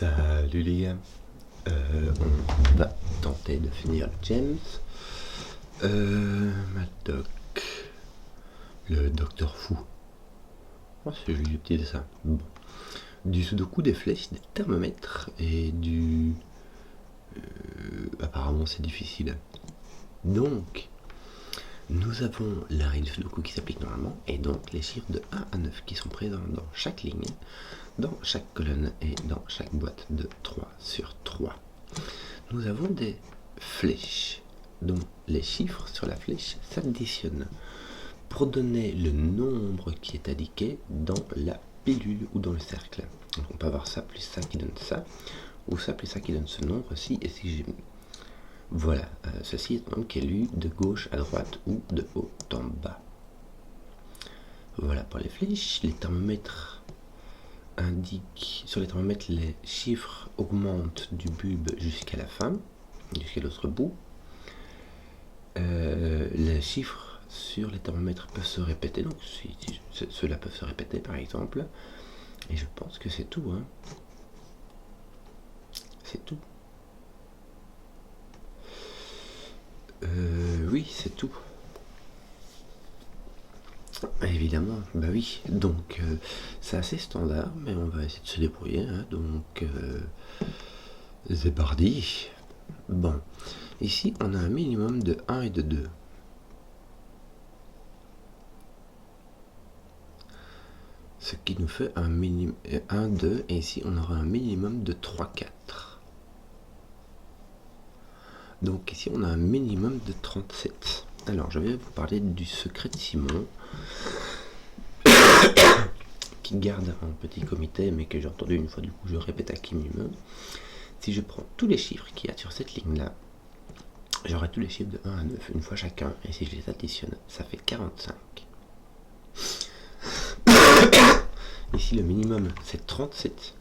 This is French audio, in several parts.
Salut les gars, on va tenter de finir le James. Madoc, le docteur fou. Oh, c'est joli le petit dessin. Bon. Du sudoku, des flèches, des thermomètres et du... apparemment c'est difficile. Donc, nous avons la règle du sudoku qui s'applique normalement et donc les chiffres de 1 à 9 qui sont présents dans chaque ligne, dans chaque colonne et dans chaque boîte de 3 sur 3. Nous avons des flèches dont les chiffres sur la flèche s'additionnent pour donner le nombre qui est indiqué dans la pilule ou dans le cercle. Donc on peut avoir ça plus ça qui donne ça, ou ça plus ça qui donne ce nombre-ci, et si j'ai... Voilà, ceci est un nombre qui est lu de gauche à droite ou de haut en bas. Voilà pour les flèches. Les thermomètres indiquent, sur les thermomètres, les chiffres augmentent du bulbe jusqu'à la fin, jusqu'à l'autre bout. Les chiffres sur les thermomètres peuvent se répéter, donc ceux-là peuvent se répéter par exemple. Et je pense que c'est tout, hein. C'est tout. Oui, c'est tout. Évidemment, bah oui. Donc, c'est assez standard, mais on va essayer de se débrouiller, hein. Donc, c'est parti. Bon, ici, on a un minimum de 1 et de 2. Ce qui nous fait un minimum 1, 2, et ici, on aura un minimum de 3, 4. Donc ici on a un minimum de 37. Alors je vais vous parler du secret de Simon qui garde un petit comité mais que j'ai entendu une fois, du coup je répète à qui mieux. Si je prends tous les chiffres qu'il y a sur cette ligne là, j'aurai tous les chiffres de 1 à 9 une fois chacun, et si je les additionne ça fait 45. Ici le minimum c'est 37.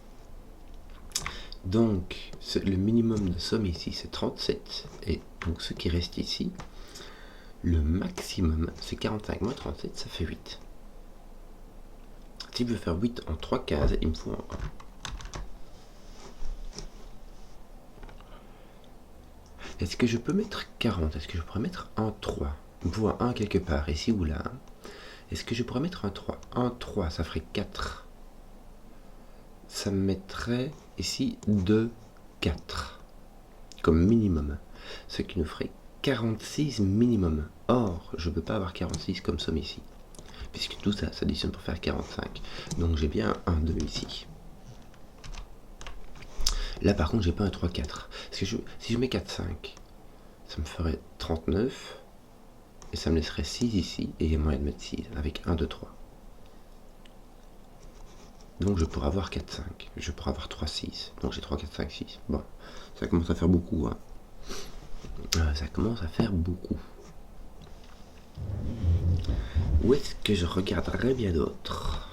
Donc le minimum de somme ici c'est 37, et donc ce qui reste ici, le maximum c'est 45 moins 37, ça fait 8. Si je veux faire 8 en 3 cases, il me faut un 1. Est-ce que je peux mettre 40? Est-ce que je pourrais mettre un 3? Il me faut un 1 quelque part, ici ou là. Est-ce que je pourrais mettre un 3? Un 3, ça ferait 4. Ça me mettrait ici 2, 4 comme minimum, ce qui nous ferait 46 minimum. Or, je ne peux pas avoir 46 comme somme ici, puisque tout ça s'additionne pour faire 45. Donc j'ai bien un 2 ici. Là par contre, j'ai pas un 3, 4. Parce que si je mets 4, 5, ça me ferait 39, et ça me laisserait 6 ici, et il y a moyen de mettre 6, avec 1, 2, 3. Donc je pourrais avoir 4, 5, je pourrais avoir 3, 6, donc j'ai 3, 4, 5, 6. Bon, ça commence à faire beaucoup, hein. Ça commence à faire beaucoup. Où est-ce que je regarderais bien d'autres?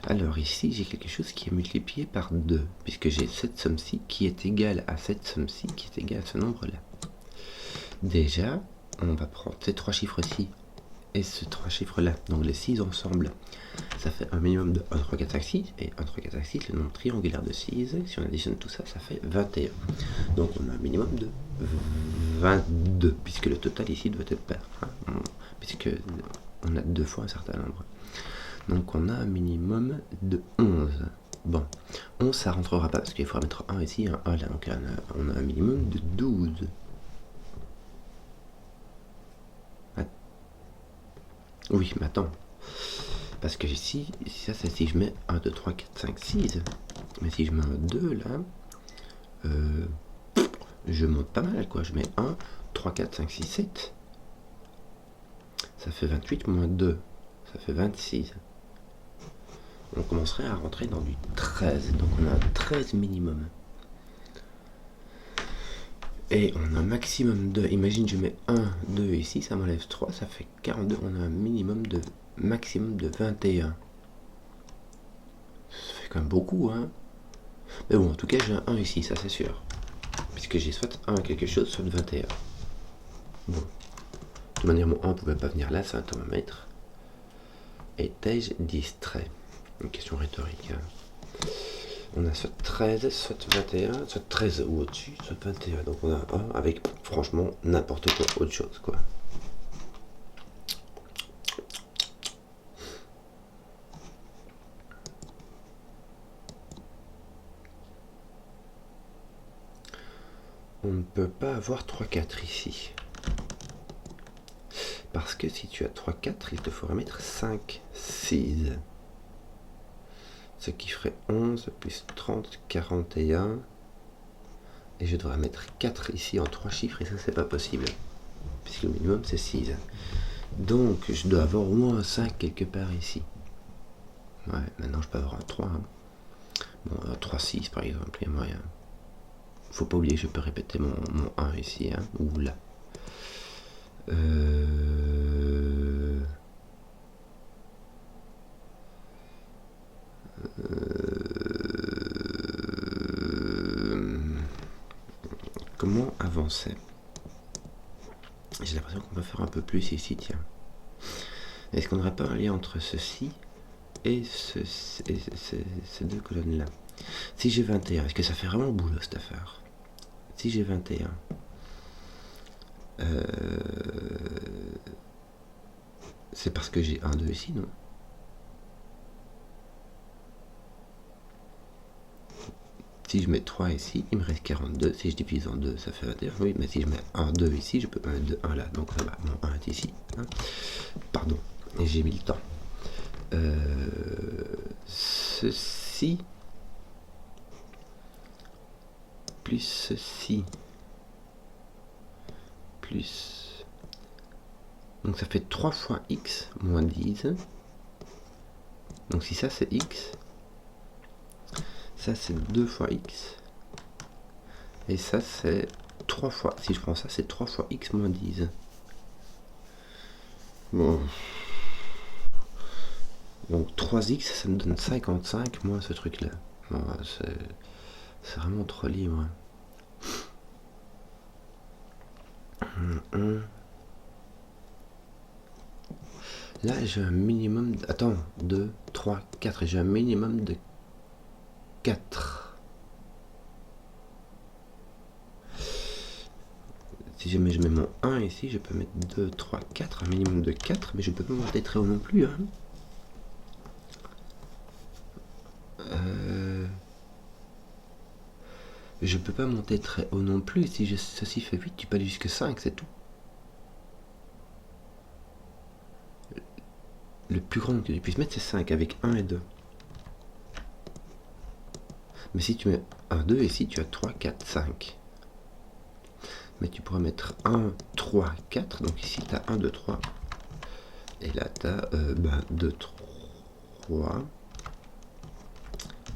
Alors ici, j'ai quelque chose qui est multiplié par 2, puisque j'ai cette somme-ci qui est égale à cette somme-ci qui est égale à ce nombre-là. Déjà, on va prendre ces 3 chiffres-ci et ces 3 chiffres-là, donc les 6 ensemble, ça fait un minimum de 1, 3, 4, 5, 6, et 1, 3, 4, 5, 6, le nombre triangulaire de 6, si on additionne tout ça, ça fait 21. Donc on a un minimum de 22, puisque le total ici doit être pair, hein, puisque on a 2 fois un certain nombre. Donc on a un minimum de 11. Bon, 11 ça rentrera pas, parce qu'il faudra mettre 1 ici, un 1 là, donc on a un minimum de 12. Oui, mais attends. Parce que ici, ça c'est si je mets 1, 2, 3, 4, 5, 6. Mais si je mets un 2 là, je monte pas mal quoi. Je mets 1, 3, 4, 5, 6, 7. Ça fait 28 moins 2. Ça fait 26. On commencerait à rentrer dans du 13. Donc on a un 13 minimum. Et on a un maximum de... Imagine je mets 1, 2 ici, ça m'enlève 3, ça fait 42. On a un minimum de... maximum de 21. Ça fait quand même beaucoup, hein. Mais bon, en tout cas, j'ai un 1 ici, ça c'est sûr. Puisque j'ai soit 1 quelque chose, soit 21. Bon. De toute manière, mon 1 ne pouvait pas venir là, c'est un thermomètre. étais-je distrait? Une question rhétorique. On a soit 13, soit 21, soit 13 ou au-dessus, soit 21. Donc on a un avec franchement n'importe quoi, autre chose quoi. On ne peut pas avoir 3-4 ici. Parce que si tu as 3-4, il te faudrait mettre 5-6. Ce qui ferait 11 plus 30, 41. Et je devrais mettre 4 ici en 3 chiffres, et ça c'est pas possible. Puisque le minimum c'est 6. Donc je dois avoir au moins un 5 quelque part ici. Ouais, maintenant je peux avoir un 3. Hein. Bon, un 3-6 par exemple, il y a moyen. Faut pas oublier que je peux répéter mon 1 ici, hein, ou là. Comment avancer? J'ai l'impression qu'on peut faire un peu plus ici, tiens. Est-ce qu'on n'aurait pas un lien entre ceci et ces deux colonnes-là? Si j'ai 21, est-ce que ça fait vraiment boulot cette affaire? Si j'ai 21, c'est parce que j'ai 1, 2 ici, non? Si je mets 3 ici, il me reste 42. Si je divise en 2, ça fait 21. Oui, mais si je mets 1, 2 ici, je peux pas mettre 2, 1 là. Donc ça va, mon 1 est ici. Hein. Pardon, et j'ai mis le temps. Ceci plus ceci plus... Donc ça fait 3 fois x moins 10. Donc si ça c'est x, ça c'est 2 fois x. Et ça c'est 3 fois, si je prends ça, c'est 3 fois x moins 10. Bon. Donc 3x, ça me donne 55 moins ce truc-là. Bon, c'est vraiment trop libre. Là, j'ai un minimum... Attends, 2, 3, 4. J'ai un minimum de 4. Si jamais je mets mon 1 ici, je peux mettre 2, 3, 4. Un minimum de 4, mais je peux pas monter très haut non plus. Hein. Je peux pas monter très haut non plus. Si ceci fait 8, tu peux aller jusqu'à 5, c'est tout. Le plus grand que tu puisses mettre, c'est 5 avec 1 et 2. Mais si tu mets 1, 2, ici, tu as 3, 4, 5. Mais tu pourras mettre 1, 3, 4. Donc ici, tu as 1, 2, 3. Et là, tu as 2, 3.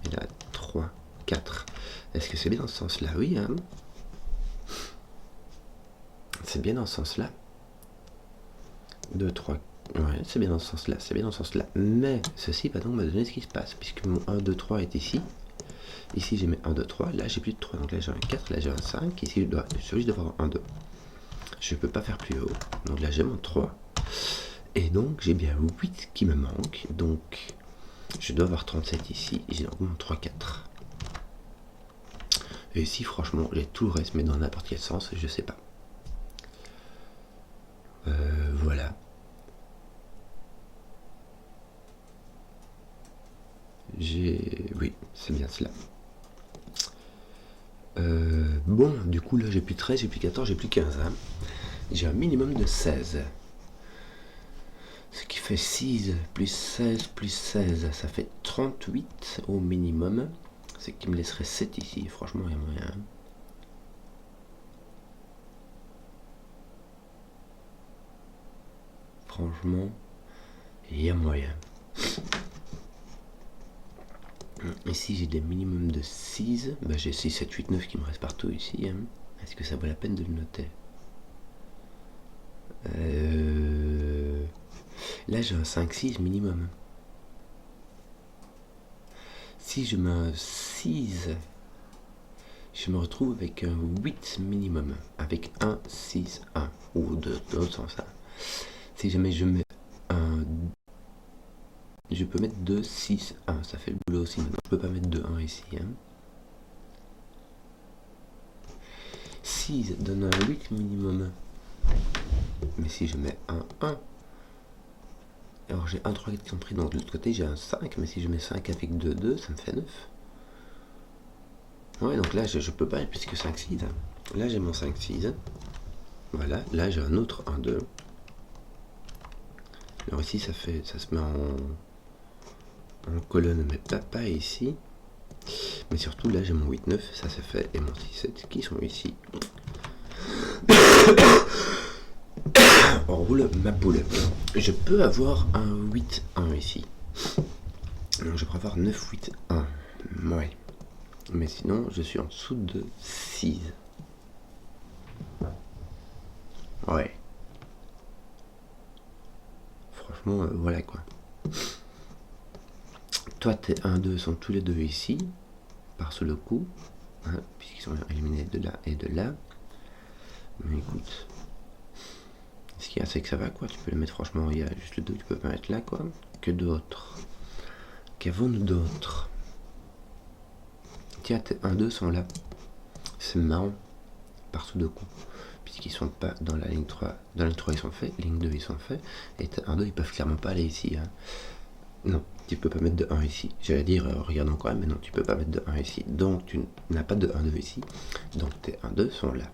Et là, 3, 4. Est-ce que c'est bien dans ce sens-là? Oui, hein. C'est bien dans ce sens-là. 2, 3, ouais, c'est bien dans ce sens-là, c'est bien dans ce sens-là. Mais ceci va donc me donner ce qui se passe, puisque mon 1, 2, 3 est ici. Ici, j'ai mes 1, 2, 3. Là, j'ai plus de 3. Donc là, j'ai un 4. Là, j'ai un 5. Ici, je suis juste d'avoir un 2. Je ne peux pas faire plus haut. Donc là, j'ai mon 3. Et donc, j'ai bien 8 qui me manque. Donc, je dois avoir 37 ici. J'ai donc mon 3, 4. Et ici, franchement, j'ai tout le reste, mais dans n'importe quel sens, je sais pas. Voilà. Oui, c'est bien cela. Bon, du coup, là, j'ai plus 13, j'ai plus 14, j'ai plus 15. Hein. J'ai un minimum de 16. Ce qui fait 6 plus 16 plus 16, ça fait 38 au minimum. Ce qui me laisserait 7 ici. Franchement, il y a moyen. Franchement, il y a moyen. Ici, j'ai des minimums de 6. Bah, j'ai 6, 7, 8, 9 qui me restent partout ici. Hein. Est-ce que ça vaut la peine de le noter? Là, j'ai un 5, 6 minimum. Si je mets un 6, je me retrouve avec un 8 minimum. Avec 1, 6, 1. Ou de l'autre sens. Ça. Si jamais je mets un je peux mettre 2, 6, 1. Ça fait le boulot aussi. Maintenant, je peux pas mettre 2, 1 ici. 6 donne un 8 minimum. Mais si je mets un 1, alors j'ai 1, 3, 4 qui sont pris. Donc de l'autre côté, j'ai un 5. Mais si je mets 5 avec 2, 2, ça me fait 9. Ouais, donc là, je peux pas être plus que 5, 6. Là, j'ai mon 5, 6. Voilà, là, j'ai un autre 1, 2. Alors ici, ça se met en colonne, mais pas ici. Mais surtout, là, j'ai mon 8, 9, ça c'est fait, et mon 6, 7 qui sont ici. On roule ma boule. Je peux avoir un 8, 1 ici. Donc je pourrais avoir 9, 8, 1. Ouais. Mais sinon, je suis en dessous de 6. Ouais. Franchement, voilà quoi. Toi, tes 1, 2 sont tous les deux ici, par sous le coup, hein, puisqu'ils sont éliminés de là et de là. Mais écoute, ce qu'il y a, c'est que ça va quoi. Tu peux le mettre, franchement, il y a juste le 2, tu peux pas mettre là quoi. Que d'autres? Qu'avons-nous d'autres? Tiens, tes 1, 2 sont là. C'est marrant, par sous deux coups. Puisqu'ils sont pas dans la ligne 3. Dans la ligne 3, ils sont faits. Ligne 2, ils sont faits. Et tes 1, 2, ils peuvent clairement pas aller ici. Hein. Non, tu peux pas mettre de 1 ici. J'allais dire, regardons quand même, mais non, tu peux pas mettre de 1 ici. Donc, tu n'as pas de 1, 2 ici. Donc, tes 1, 2 sont là.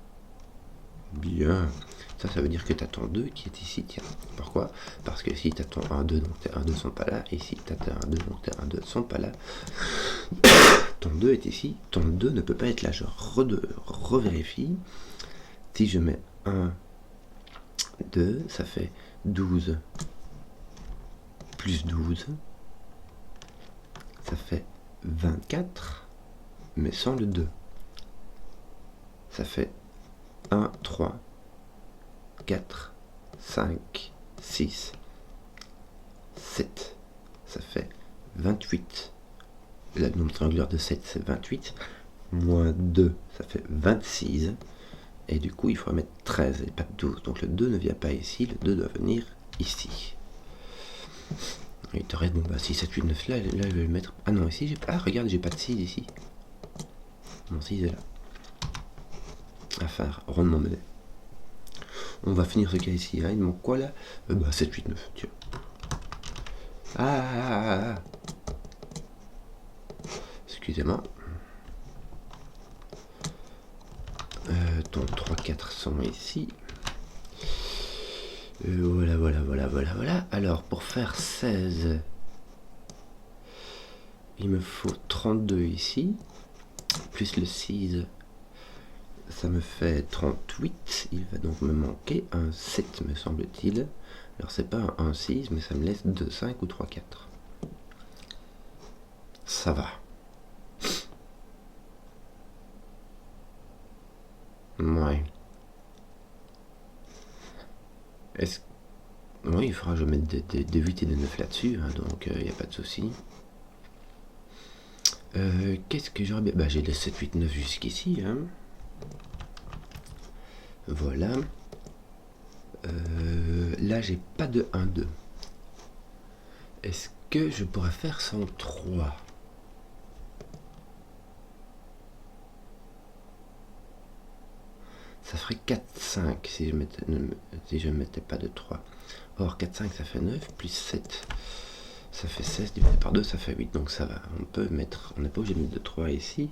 Bien. Ça veut dire que tu as ton 2 qui est ici, tiens. Pourquoi? Parce que si tu as ton 1, 2, donc tes 1, 2 sont pas là. Et si tu as tes 1, 2, donc tes 1, 2 sont pas là. Ton 2 est ici. Ton 2 ne peut pas être là. Je revérifie. Si je mets 1, 2, ça fait 12 plus 12. Ça fait 24, mais sans le 2. Ça fait 1, 3, 4, 5, 6, 7. Ça fait 28. Le nombre triangulaire de 7, c'est 28. Moins 2, ça fait 26. Et du coup, il faut mettre 13 et pas 12. Donc le 2 ne vient pas ici, le 2 doit venir ici. Et il te reste, bon bah 6, 7, 8, 9 là, je vais le mettre. Ah non, ici j'ai pas. Ah regarde, j'ai pas de 6 ici. Mon 6 est là. À faire, rondement mené. On va finir ce cas ici. Hein. Il manque quoi là? Bah 7, 8, 9, tiens. Ah. Excusez-moi. Ton 3, 4 sont ici. Voilà. Alors, pour faire 16, il me faut 32 ici, plus le 6, ça me fait 38. Il va donc me manquer un 7, me semble-t-il. Alors, c'est pas un 6, mais ça me laisse 2, 5 ou 3, 4. Ça va. Ouais. Est-ce... Oui, il faudra que je mette des 8 et des 9 là-dessus, hein, donc il n'y a pas de souci. Qu'est-ce que j'aurais bien... Bah j'ai les 7, 8, 9 jusqu'ici. Hein. Voilà. Là, j'ai pas de 1, 2. Est-ce que je pourrais faire 103? Ça ferait 4, 5 si je ne mettais pas de 3. Or, 4, 5, ça fait 9, plus 7, ça fait 16, divisé par 2, ça fait 8. Donc ça va, on peut mettre, on n'est pas obligé de mettre de 3 ici.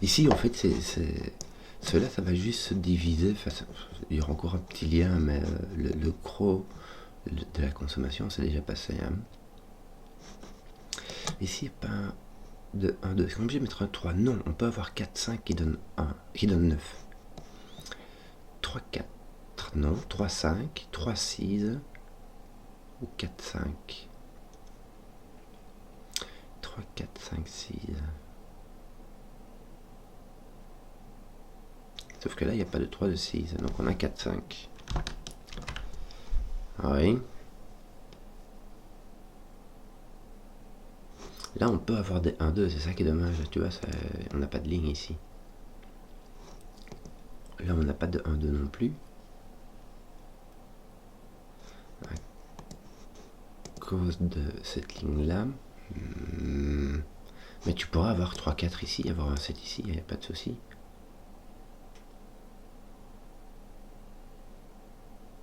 Ici, en fait, cela, ça va juste se diviser. Enfin, il y aura encore un petit lien, mais le gros de la consommation, c'est déjà passé. Hein. Ici, pas de 1, 2. Est-ce qu'on est obligé de mettre un 3? Non, on peut avoir 4, 5 qui donne 1, qui donne 9. 3, 4, non, 3, 5, 3, 6, ou 4, 5. 3, 4, 5, 6. Sauf que là, il n'y a pas de 3, de 6. Donc on a 4, 5. Oui. Là, on peut avoir des 1, 2. C'est ça qui est dommage. Tu vois, on n'a pas de ligne ici. Là, on n'a pas de 1, 2 non plus. cause de cette ligne-là. Mais tu pourras avoir 3, 4 ici, avoir un 7 ici, il n'y a pas de souci.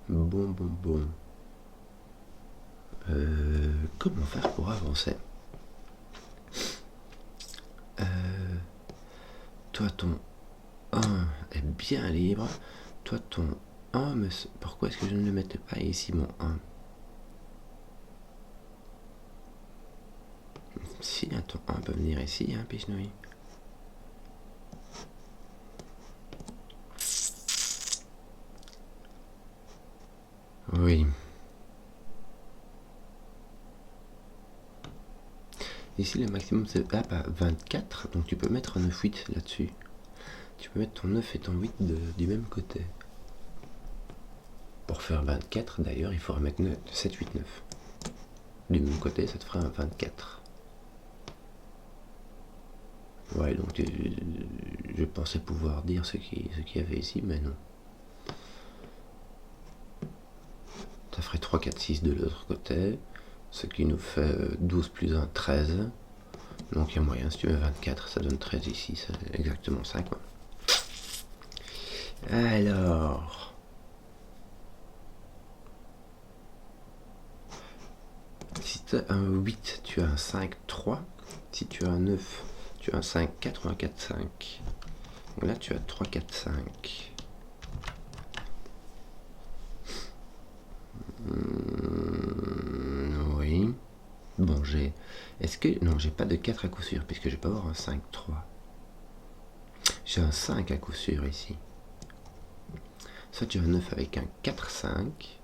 Bon. Comment faire pour avancer? Toi, ton 1 est bien libre. Toi, ton 1, mais pourquoi est-ce que je ne le mettais pas ici, mon 1? Si, ton 1 peut venir ici, hein, Pichnouille. Oui. Ici, le maximum, c'est 24, donc tu peux mettre un 9-8 là-dessus. Tu peux mettre ton 9 et ton 8 du même côté. Pour faire 24, d'ailleurs, il faudra mettre 7, 8, 9. Du même côté, ça te fera un 24. Ouais, donc je pensais pouvoir dire ce qu'il y avait ici, mais non. Ça ferait 3, 4, 6 de l'autre côté, ce qui nous fait 12 plus 1, 13. Donc il y a moyen, si tu mets 24, ça donne 13 ici, c'est exactement ça, quoi. Alors... si tu as un 8, tu as un 5, 3. Si tu as un 9, tu as un 5, 4 ou un 4, 5. Donc là, tu as 3, 4, 5. Oui. Bon, j'ai... Est-ce que... Non, j'ai pas de 4 à coup sûr, puisque je vais pas avoir un 5, 3. J'ai un 5 à coup sûr ici. Soit tu as un 9 avec un 4, 5.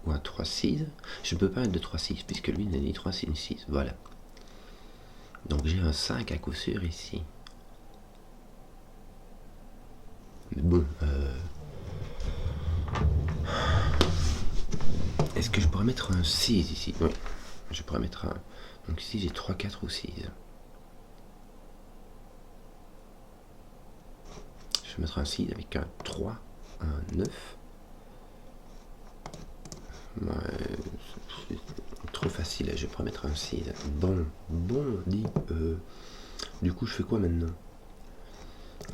Ou un 3, 6. Je ne peux pas mettre de 3, 6, puisque lui n'est ni 3, ni 6. Voilà. Donc j'ai un 5 à coup sûr ici. Mais bon, est-ce que je pourrais mettre un 6 ici? Oui, je pourrais mettre un... Donc ici j'ai 3, 4 ou 6. Je vais mettre un 6 avec un 3, un 9. Ouais, c'est trop facile, je vais pas mettre un 6. Bon, dit. Du coup, je fais quoi maintenant?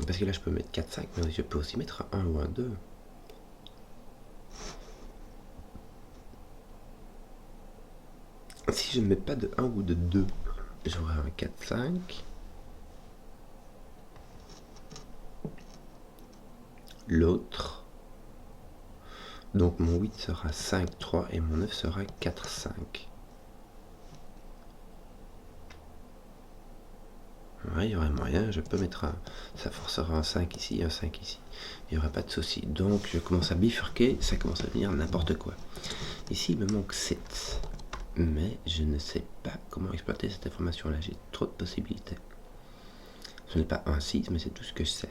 Parce que là, je peux mettre 4, 5, mais je peux aussi mettre un 1 ou un 2. Si je ne mets pas de 1 ou de 2, j'aurai un 4, 5. L'autre. Donc mon 8 sera 5, 3 et mon 9 sera 4, 5. Ouais, il y aurait moyen, je peux mettre un... Ça forcera un 5 ici, un 5 ici. Il n'y aura pas de souci. Donc je commence à bifurquer, ça commence à devenir n'importe quoi. Ici, il me manque 7. Mais je ne sais pas comment exploiter cette information-là. J'ai trop de possibilités. Ce n'est pas un 6, mais c'est tout ce que je sais.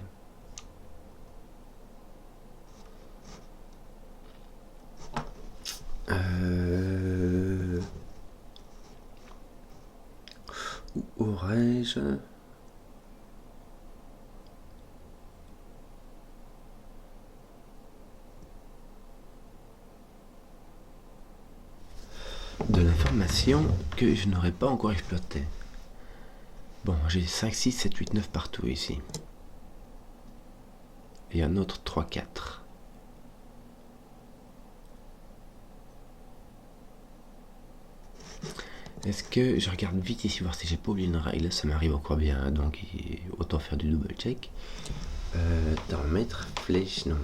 Où aurais-je... de l'information que je n'aurais pas encore exploitée. Bon, j'ai 5, 6, 7, 8, 9 partout ici. Et un autre 3, 4. Est-ce que je regarde vite ici voir si j'ai pas oublié une règle? Ça m'arrive encore bien, donc autant faire du double check. Thermomètre, flèche, non.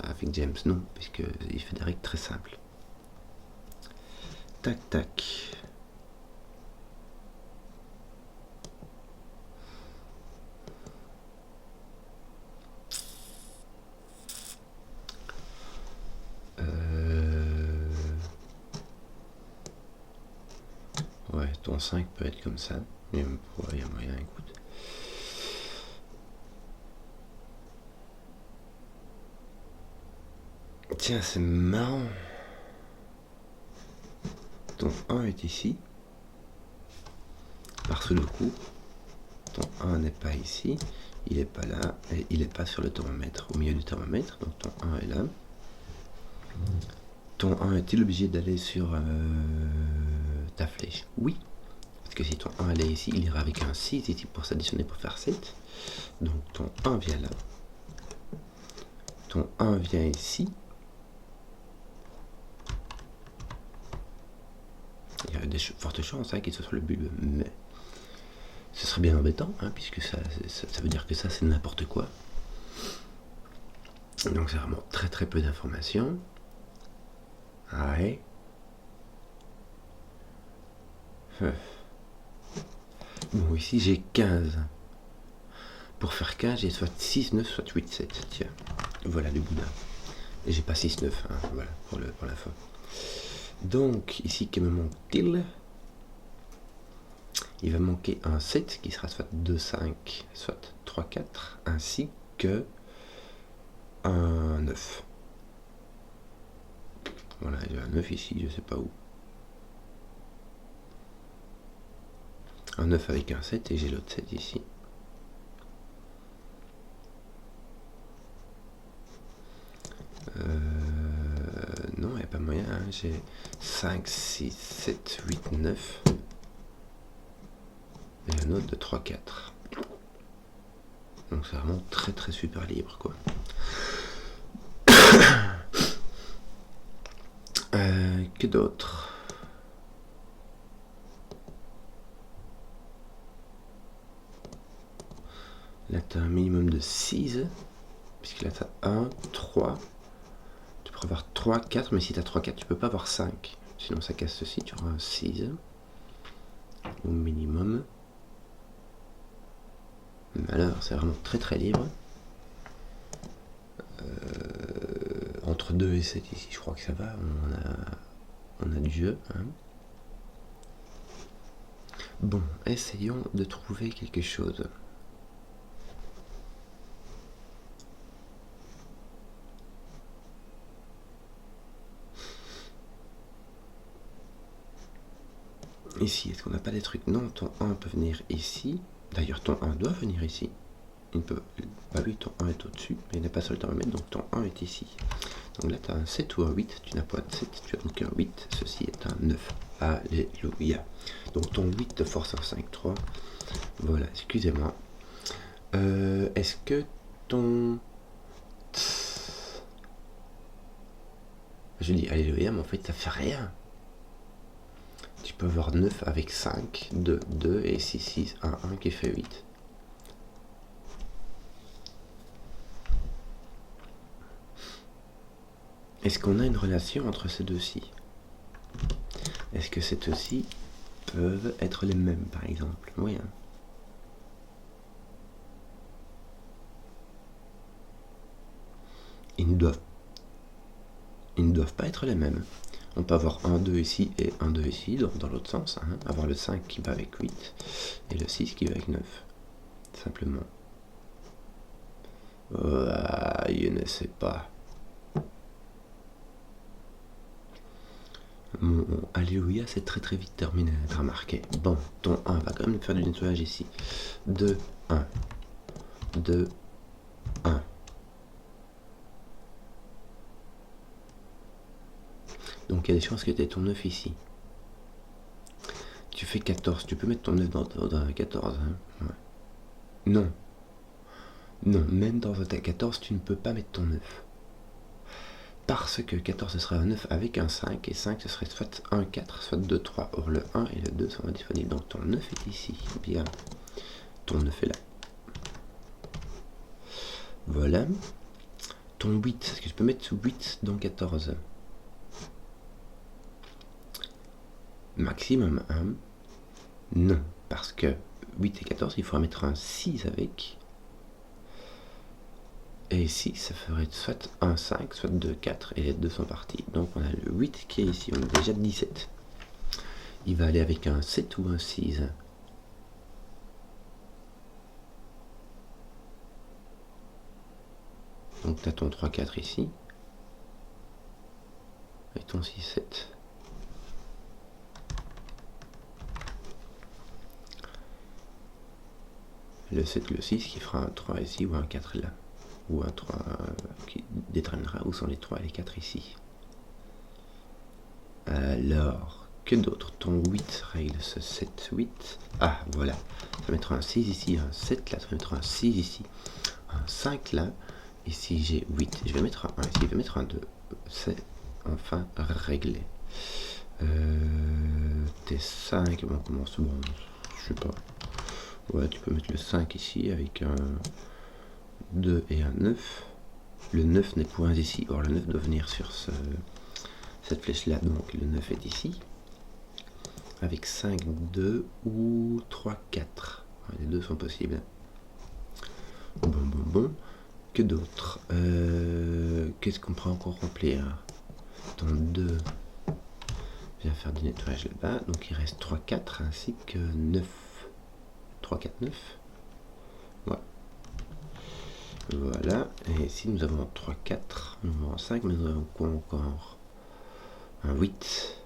Avec James, non, puisqu'il fait des règles très simples. Tac, tac. Ouais, ton 5 peut être comme ça. Il y a moyen, écoute. Tiens, c'est marrant. Ton 1 est ici. Par-sous le coup. Ton 1 n'est pas ici. Il n'est pas là. Et il n'est pas sur le thermomètre. Au milieu du thermomètre. Donc ton 1 est là. Ton 1 est-il obligé d'aller sur ta flèche? Oui. Parce que si ton 1 allait ici, il ira avec un 6 ici pour s'additionner pour faire 7. Donc ton 1 vient là. Ton 1 vient ici. Il y a des fortes chances qu'il soit sur le bulbe, mais ce serait bien embêtant, puisque ça veut dire que ça c'est n'importe quoi. Donc c'est vraiment très très peu d'informations. Ouais. Bon, ici j'ai 15. Pour faire 15, j'ai soit 6, 9, soit 8, 7. Tiens, voilà le boudin. Et j'ai pas 6, 9, voilà, pour la fin. Donc, ici, que me manque-t-il? Il va manquer un 7 qui sera soit 2, 5, soit 3, 4, ainsi que un 9. Voilà, il y a un 9 ici, je sais pas où. Un 9 avec un 7 et j'ai l'autre 7 ici. Non, il n'y a pas moyen, j'ai 5, 6, 7, 8, 9 et un autre de 3, 4. Donc c'est vraiment très très super libre quoi. Que d'autre? Là tu as un minimum de 6, puisque là tu as 1, 3. Tu pourrais avoir 3, 4, mais si tu as 3, 4, tu peux pas avoir 5. Sinon ça casse ceci, tu auras un 6 au minimum. Mais alors c'est vraiment très très libre. Entre 2 et 7 ici, je crois que ça va, on a du jeu. Bon, essayons de trouver quelque chose. Ici, est-ce qu'on n'a pas des trucs? Non, ton 1 peut venir ici. D'ailleurs, ton 1 doit venir ici. Il peut... Bah oui, ton 1 est au-dessus, mais il n'a pas seul le temps de mettre, donc ton 1 est ici. Donc là, tu as un 7 ou un 8, tu n'as pas de 7, tu as donc un 8, ceci est un 9. Alléluia. Donc ton 8 te force un 5, 3. Voilà, excusez-moi. Est-ce que ton... Je dis alléluia, mais en fait, ça fait rien. Tu peux avoir 9 avec 5, 2, 2 et 6, 6, 1, 1 qui fait 8. Est-ce qu'on a une relation entre ces deux-ci? Est-ce que ces deux-ci peuvent être les mêmes, par exemple? Oui. Ils ne doivent pas être les mêmes. On peut avoir un 2 ici et un 2 ici, dans l'autre sens. Avoir le 5 qui va avec 8 et le 6 qui va avec 9. Simplement. Je ne sais pas. Mon alléluia, c'est très très vite terminé à être remarqué. Bon, ton 1 va quand même faire du nettoyage ici. 2, 1. 2, 1. Donc il y a des chances que tu aies ton 9 ici. Tu fais 14, tu peux mettre ton 9 dans 14. Ouais. Non. Non, même dans un 14, tu ne peux pas mettre ton 9. Parce que 14 ce serait un 9 avec un 5, et 5 ce serait soit un 4, soit 2, 3. Or le 1 et le 2 sont indisponibles. Donc ton 9 est ici. Bien. Ton 9 est là. Voilà. Ton 8, est-ce que je peux mettre 8 dans 14? Maximum 1. Non, parce que 8 et 14, il faudra mettre un 6 avec. Et ici, ça ferait soit un 5, soit 2, 4, et les deux sont partis. Donc on a le 8 qui est ici, on a déjà 17. Il va aller avec un 7 ou un 6. Donc tu as ton 3, 4 ici. Et ton 6, 7. Le 7, le 6 qui fera un 3 ici ou un 4 là. Ou un 3 qui déterminera où sont les 3 et les 4 ici. Alors, Que d'autre? Ton 8 règle ce 7, 8. Ah, voilà. Ça va mettre un 6 ici, un 7 là. Ça va mettre un 6 ici, un 5 là. Ici, j'ai 8. Je vais mettre un 1 ici. Je vais mettre un 2. C'est enfin réglé. T5. Bon, comment c'est bon? Je sais pas. Ouais, tu peux mettre le 5 ici avec un 2 et un 9. Le 9 n'est point ici. Or, le 9 doit venir sur cette flèche là. Donc, le 9 est ici. Avec 5, 2 ou 3, 4. Les deux sont possibles. Bon. Que d'autre? Qu'est-ce qu'on pourrait encore remplir? Dans 2. Je vais faire du nettoyage là-bas. Donc il reste 3, 4 ainsi que 9. 3, 4, 9. Voilà. Et ici nous avons 3, 4. Nous avons 5, mais nous avons quoi encore? Un 8.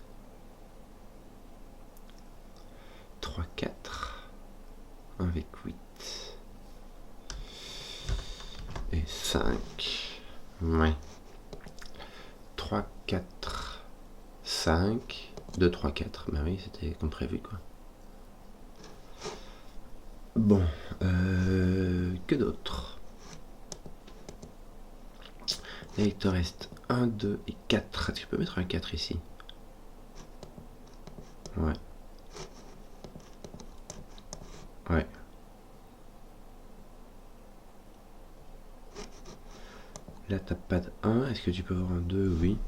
3, 4. Avec 8. Et 5. Ouais. 3, 4, 5. 2, 3, 4. Bah oui, c'était comme prévu, quoi. Bon. Que d'autre? Là, il te reste 1, 2 et 4. Est-ce que tu peux mettre un 4 ici? Ouais. Ouais. Là, t'as pas de 1. Est-ce que tu peux avoir un 2? Oui.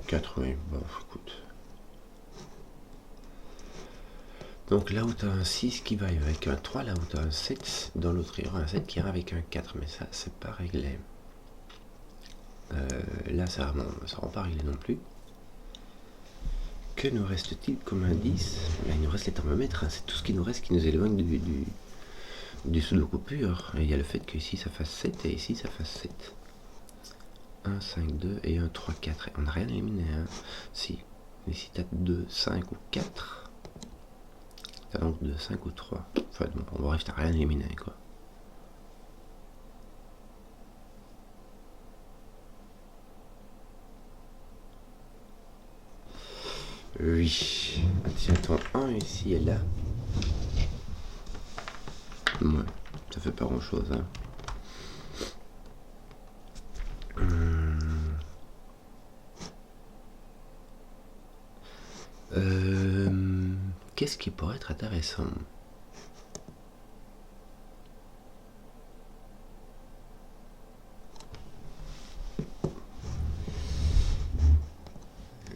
4, oui. Bon, écoute. Donc là où tu as un 6 qui va avec un 3, là où tu as un 7, dans l'autre il y aura un 7 qui ira avec un 4, mais ça c'est pas réglé. Là ça rend pas réglé non plus. Que nous reste-t-il comme indice? Il nous reste les thermomètres, hein. C'est tout ce qui nous reste qui nous éloigne du Sudoku pur. Et il y a le fait que ici ça fasse 7 et ici ça fasse 7. 1, 5, 2 et 1, 3, 4. Et on n'a rien éliminé, hein. Si. Ici tu as 2, 5 ou 4. T'as donc 2, 5 ou 3. Enfin, bon, bref, t'as rien éliminé, quoi. Oui. Ah, tiens, ton 1 ici et là. Ouais, ça fait pas grand chose, hein. Qu'est-ce qui pourrait être intéressant?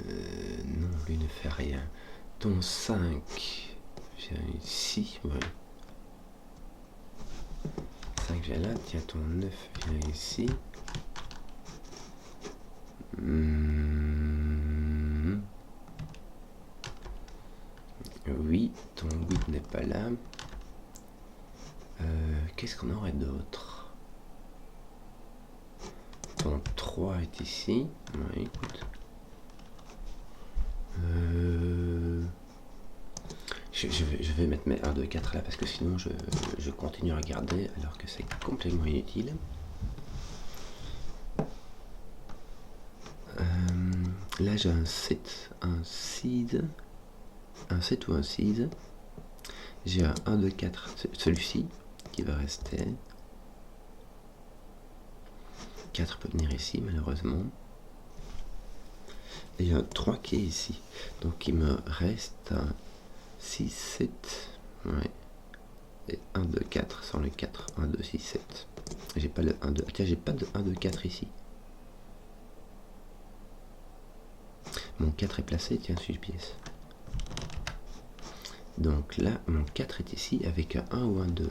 Non, lui ne fait rien. Ton 5 vient ici, ouais. 5 vient là, tiens, ton 9 vient ici. Oui, ton 8 n'est pas là. Qu'est-ce qu'on aurait d'autre? Ton 3 est ici. Ouais, écoute. Je vais mettre mes 1, 2, 4 là parce que sinon je continue à regarder alors que c'est complètement inutile. Là j'ai un 7, un 6, un 7 ou un 6. J'ai un 1, 2, 4, celui-ci qui va rester. 4 peut venir ici malheureusement. Et il y a un 3 qui est ici. Donc il me reste un 6, 7. Ouais. Et 1, 2, 4 sans le 4. 1, 2, 6, 7. J'ai pas le 1, 2. Tiens, j'ai pas de 1, 2, 4 ici. Mon 4 est placé, tiens, suis-je pièce. Donc là, mon 4 est ici avec un 1 ou un 2.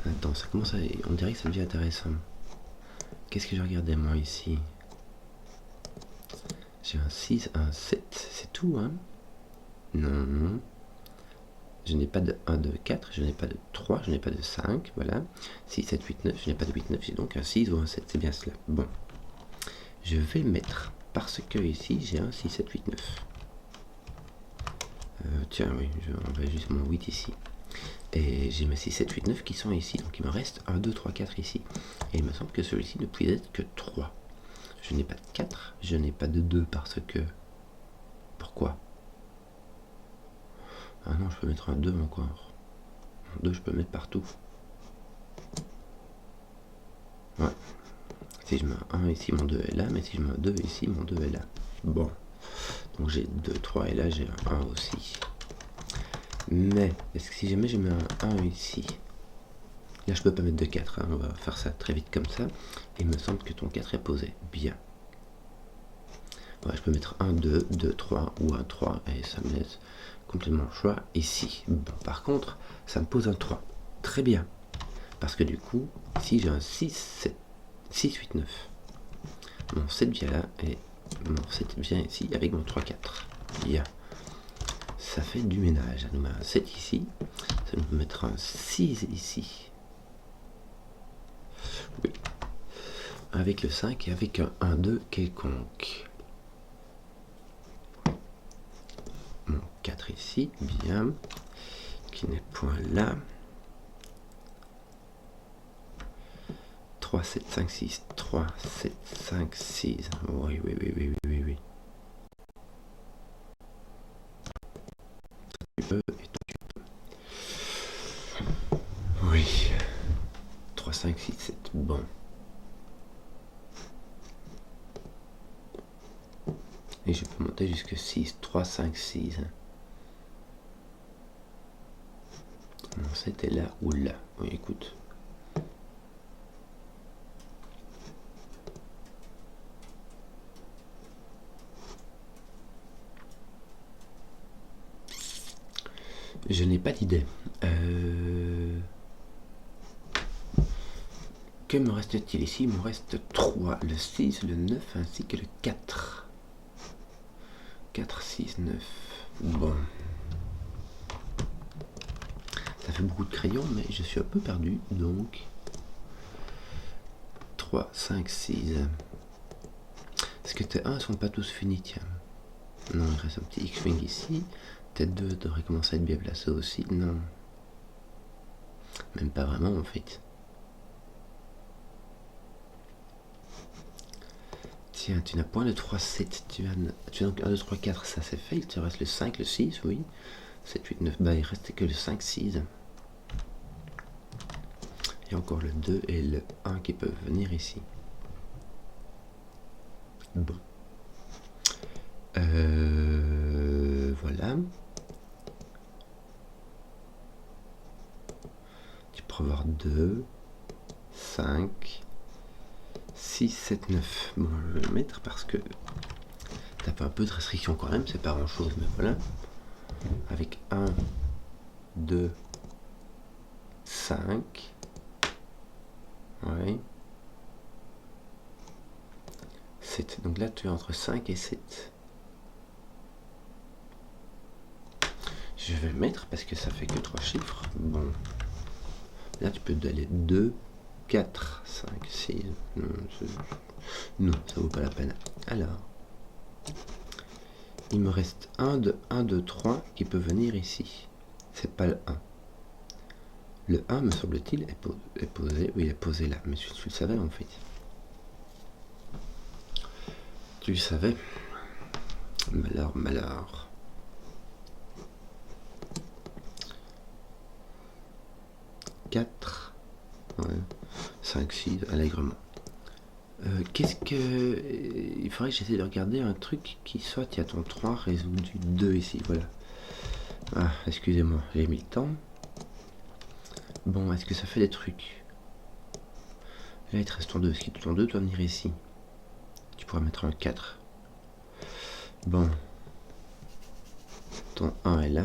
Attends, ça commence à... On dirait que ça devient intéressant. Qu'est-ce que je regardais moi ici? J'ai un 6, un 7, c'est tout, hein? Non. Je n'ai pas de 1, 2, 4, je n'ai pas de 3, je n'ai pas de 5, voilà. 6, 7, 8, 9, je n'ai pas de 8, 9, j'ai donc un 6 ou un 7, c'est bien cela. Bon. Je vais mettre, parce que ici j'ai un 6, 7, 8, 9. Tiens, oui, on va juste mon 8 ici. Et j'ai mes 6, 7, 8, 9 qui sont ici. Donc il me reste 1, 2, 3, 4 ici. Et il me semble que celui-ci ne pouvait être que 3. Je n'ai pas de 4, je n'ai pas de 2 parce que... Pourquoi? Ah non, je peux mettre un 2 encore. Un 2, je peux mettre partout. Ouais. Si je mets un 1 ici, mon 2 est là, mais si je mets un 2 ici, mon 2 est là. Bon. Donc j'ai 2, 3 et là j'ai un 1 aussi. Mais, est-ce que si jamais je mets un 1 ici, là je peux pas mettre de 4, hein, on va faire ça très vite comme ça. Et il me semble que ton 4 est posé. Bien. Ouais, je peux mettre 1, 2, 2, 3 ou 1, 3 et ça me laisse complètement le choix ici. Bon, par contre, ça me pose un 3. Très bien. Parce que du coup, ici j'ai un 6, 7, 6, 8, 9. Mon 7 vient là et mon 7 vient ici avec mon 3, 4. Bien. Ça fait du ménage. Ça nous met un 7 ici. Ça nous mettra un 6 ici. Oui. Avec le 5 et avec un 1, 2 quelconque. Mon 4 ici. Bien. Qui n'est point là. 3, 7, 5, 6. 3, 7, 5, 6. Oui, oui, oui, oui, oui, oui. Tu peux et toi tu peux. Oui. 3, 5, 6, 7. Bon. Et je peux monter jusqu'à 6. 3, 5, 6. Mon 7 est là ou là. Oui, écoute. Je n'ai pas d'idée. Que me reste-t-il ici? Il me reste 3, le 6, le 9 ainsi que le 4. 4, 6, 9. Bon. Ça fait beaucoup de crayons, mais je suis un peu perdu. Donc, 3, 5, 6. Est-ce que tes 1 sont pas tous finis? Tiens. Non, il reste un petit X-Wing ici. Tes 2 devraient commencer à être bien placés aussi. Non. Même pas vraiment en fait. Tiens, tu n'as point le 3, 7. Tu as donc 1, 2, 3, 4. Ça c'est fait. Il te reste le 5, le 6, oui. 7, 8, 9. Bah, il reste que le 5, 6. Il y a encore le 2 et le 1 qui peuvent venir ici. Bon. Voilà. Tu peux avoir 2, 5, 6, 7, 9. Bon, je vais le mettre parce que t'as pas un peu de restriction quand même, c'est pas grand chose, mais voilà. Avec 1, 2, 5. Ouais. 7. Donc là, tu es entre 5 et 7. Je vais le mettre parce que ça fait que 3 chiffres. Bon. Là, tu peux aller 2, 4, 5, 6. Non, ça vaut pas la peine. Alors, il me reste 1, 2, 3 qui peut venir ici. C'est pas le 1. Le 1, me semble-t-il, est posé. Oui, il est posé là. Mais tu le savais en fait. Tu le savais. Malheur, malheur. Ouais. 5, 6, allègrement. Qu'est-ce que... Il faudrait que j'essaie de regarder un truc qui soit... Il y a ton 3 résolu 2 ici, voilà. Ah, excusez-moi, j'ai mis le temps. Bon, est-ce que ça fait des trucs? Là, il te reste ton 2. Est-ce que ton 2 doit venir ici? Tu pourras mettre un 4. Bon. Ton 1 est là.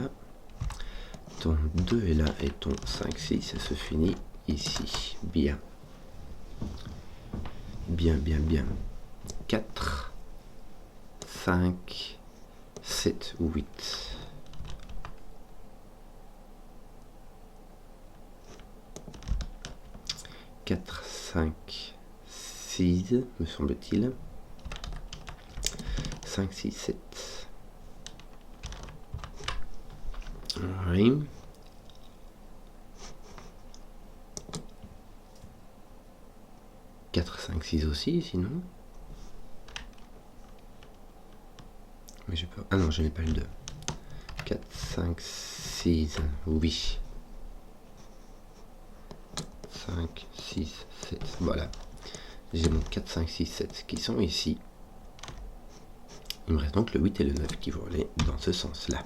Ton 2 est là. Et ton 5, 6, ça se finit ici. Bien. Bien, bien, bien. 4, 5, 7 ou 8. 4, 5, 6, me semble-t-il. 5, 6, 7. Oui. 4, 5, 6 aussi, sinon. Mais j'ai pas... Ah non, je n'ai pas le 2. 4, 5, 6, oui. 5, 6, 7, voilà. J'ai mon 4, 5, 6, 7 qui sont ici. Il me reste donc le 8 et le 9 qui vont aller dans ce sens-là.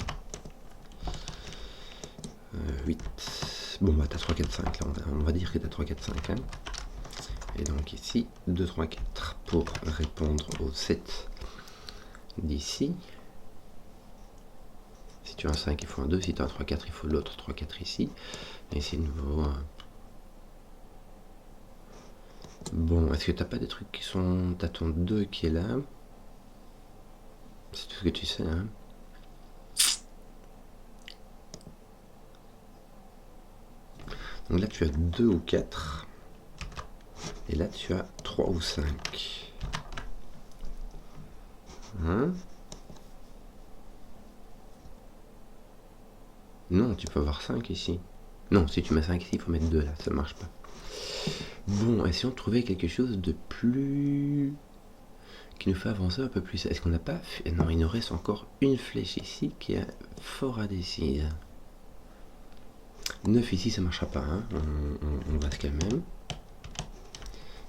8. Bon, bah t'as 3, 4, 5 là, on va dire que t'as 3, 4, 5. Hein. Et donc ici, 2, 3, 4 pour répondre au 7 d'ici. Si tu as un 5, il faut un 2. Si tu as un 3, 4, il faut l'autre 3, 4 ici. Et ici, de nouveau... Bon, est-ce que t'as pas des trucs qui sont... T'as ton 2 qui est là. C'est tout ce que tu sais, hein. Donc là, tu as 2 ou 4. Et là, tu as 3 ou 5. Hein? Non, tu peux avoir 5 ici. Non, si tu mets 5 ici, il faut mettre 2 là, ça marche pas. Bon, essayons de trouver quelque chose de plus... qui nous fait avancer un peu plus. Est-ce qu'on n'a pas fait... Non, il nous reste encore une flèche ici qui est fort indécise. 9 ici, ça marchera pas, hein. On va se calmer.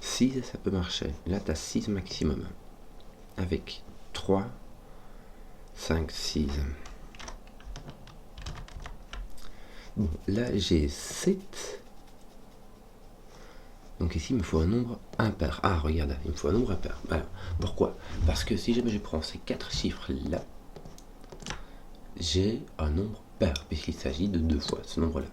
6, ça peut marcher. Là, tu as 6 maximum. Avec 3, 5, 6. Bon, là, j'ai 7. Donc ici, il me faut un nombre impair. Ah, regarde, il me faut un nombre impair. Alors, pourquoi? Parce que si jamais je prends ces 4 chiffres-là, j'ai un nombre pair, puisqu'il s'agit de 2 fois ce nombre-là.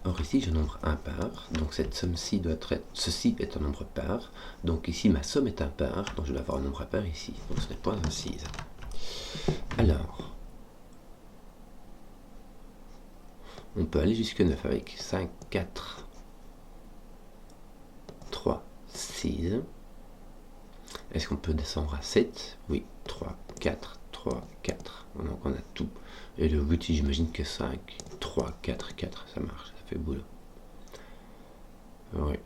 Or ici, j'ai un nombre impair, donc cette somme-ci doit être... Ceci est un nombre pair, donc ici, ma somme est impair, donc je dois avoir un nombre impair ici. Donc ce n'est pas un 6. Alors, on peut aller jusque 9 avec 5, 4... 3, 6. Est-ce qu'on peut descendre à 7? Oui, 3, 4, 3, 4. Donc on a tout. Et le 8, j'imagine que 5, 3, 4, 4, ça marche, ça fait boulot. Oui.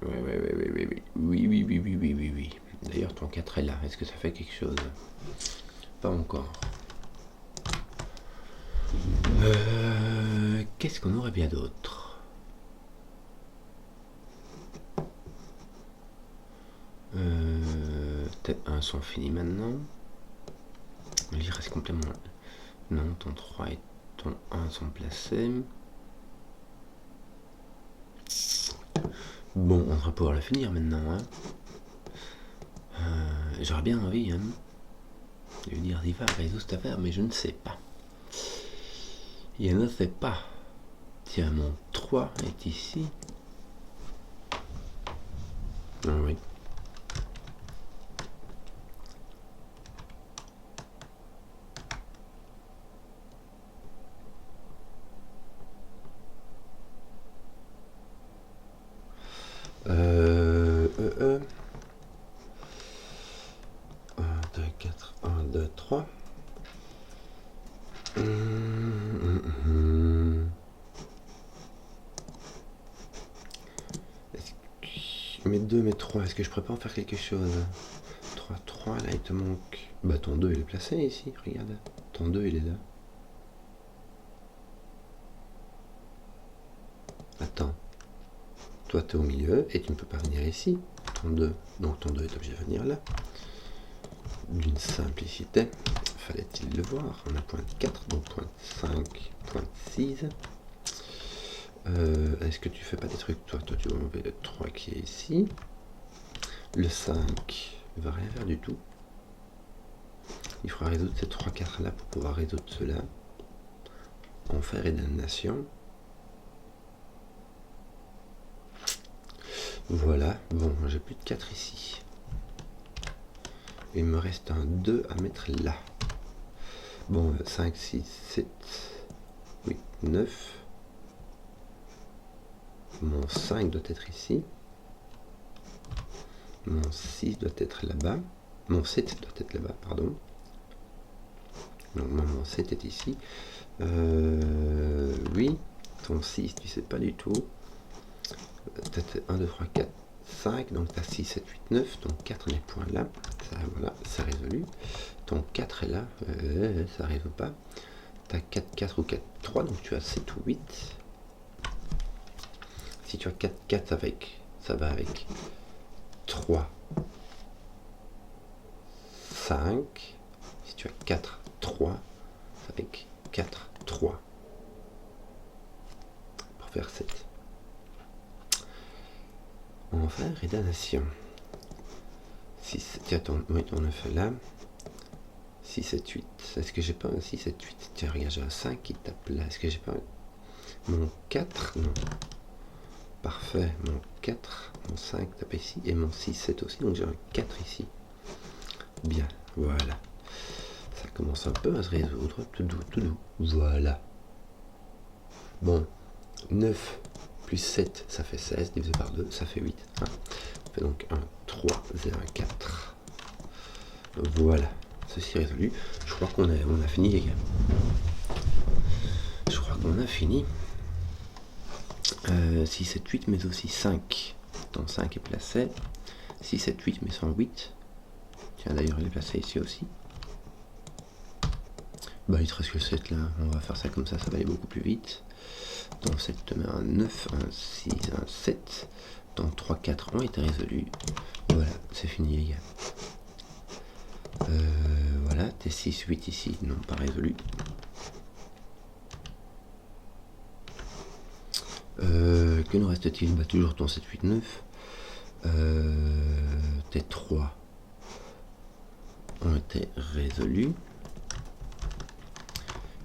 D'ailleurs, ton 4 est là. Est-ce que ça fait quelque chose? Pas encore. Qu'est-ce qu'on aurait bien d'autre? Peut-être 1 sont finis maintenant. Il reste complètement... Non, ton 3 et ton 1 sont placés. Bon, on va pouvoir le finir maintenant. Hein. J'aurais bien envie de lui dire d'y va, résoudre cette affaire, mais je ne sais pas. Il ne sait pas. Tiens, mon 3 est ici. Ah oui. Mes 2, mes 3, est-ce que je pourrais pas en faire quelque chose? 3, 3, là il te manque... Bah ton 2 il est placé ici, regarde. Ton 2 il est là. Attends. Toi t'es au milieu et tu ne peux pas venir ici. Ton 2, donc ton 2 est obligé de venir là. D'une simplicité. Fallait-il le voir? On a point 4, donc point 5, point 6. Est-ce que tu fais pas des trucs? Toi tu vas enlever le 3 qui est ici. Le 5 ne va rien faire du tout. Il faudra résoudre ces 3 4 là pour pouvoir résoudre cela. Enfer et damnation. Voilà, bon, j'ai plus de 4 ici. Il me reste un 2 à mettre là. Bon, 5, 6, 7, 8, 9. Mon 5 doit être ici. Mon 6 doit être là-bas. Mon 7 doit être là-bas, pardon. Donc mon 7 est ici. Oui, ton 6, tu sais pas du tout. Peut-être 1, 2, 3, 4, 5. Donc tu as 6, 7, 8, 9. Donc 4 les points là. Ça, voilà, c'est résolu. ton 4 est là, ça arrive pas. Tu as 4, 4 ou 4, 3, donc tu as 7 ou 8. Si tu as 4, 4, ça va avec 3, 5. Si tu as 4, 3, ça va avec 4, 3. Pour faire 7. On va faire rédanation. 6, tu as ton 9 est là. 6, 7, 8. Est-ce que j'ai pas un 6, 7, 8? Tiens, regarde, j'ai un 5 qui tape là. Est-ce que j'ai pas un... Mon 4? Non. Parfait. Mon 4, mon 5 tape ici. Et mon 6, 7 aussi. Donc j'ai un 4 ici. Bien. Voilà. Ça commence un peu à se résoudre. Tout doux, tout doux. Voilà. Bon. 9 plus 7, ça fait 16. Divisé par 2, ça fait 8. Hein. On fait donc 1, 3 et 1, 4. Voilà. Ceci résolu. Je crois qu'on a fini, les gars. Je crois qu'on a fini. 6, 7, 8, mais aussi 5. Ton 5 est placé. 6, 7, 8, mais sans 8. Tiens, d'ailleurs, il est placé ici aussi. Bah, il te reste que 7 là. On va faire ça comme ça va aller beaucoup plus vite. Ton 7 te met un 9, un 6, un 7. Ton 3, 4 ont été résolus. Voilà, c'est fini, les gars. Voilà, tes 6, 8 ici n'ont pas résolu. Que nous reste-t-il? Bah, toujours ton 7, 8, 9. Tes 3 ont été résolus.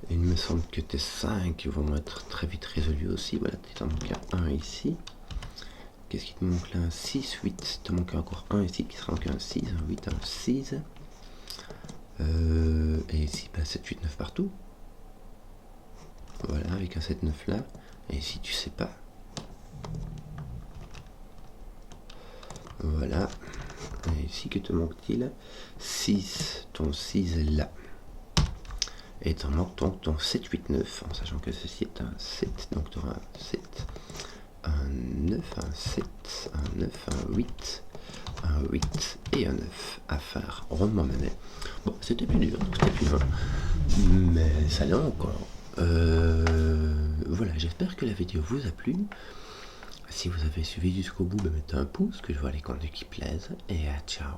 Il me semble que tes 5 vont être très vite résolus aussi. Voilà, tu t'en manques un ici. Qu'est-ce qui te manque là? Un 6, 8. Tu manques encore un ici qui sera donc un 6, un 8, un 6. Et ici, bah, 7, 8, 9 partout. Voilà, avec un 7, 9 là. Et ici, tu sais pas. Voilà. Et ici, que te manque-t-il? 6. Ton 6 est là. Et t'en manques donc ton 7, 8, 9. En sachant que ceci est un 7. Donc tu auras un 7, un 9, un 7, un 9, un 8, un 8 et un 9 à faire rondement mené. Bon, c'était plus dur, donc c'était plus long. Mais ça l'est encore. Voilà, j'espère que la vidéo vous a plu. Si vous avez suivi jusqu'au bout, mettez un pouce, que je vois les contenus qui plaisent. Et ciao.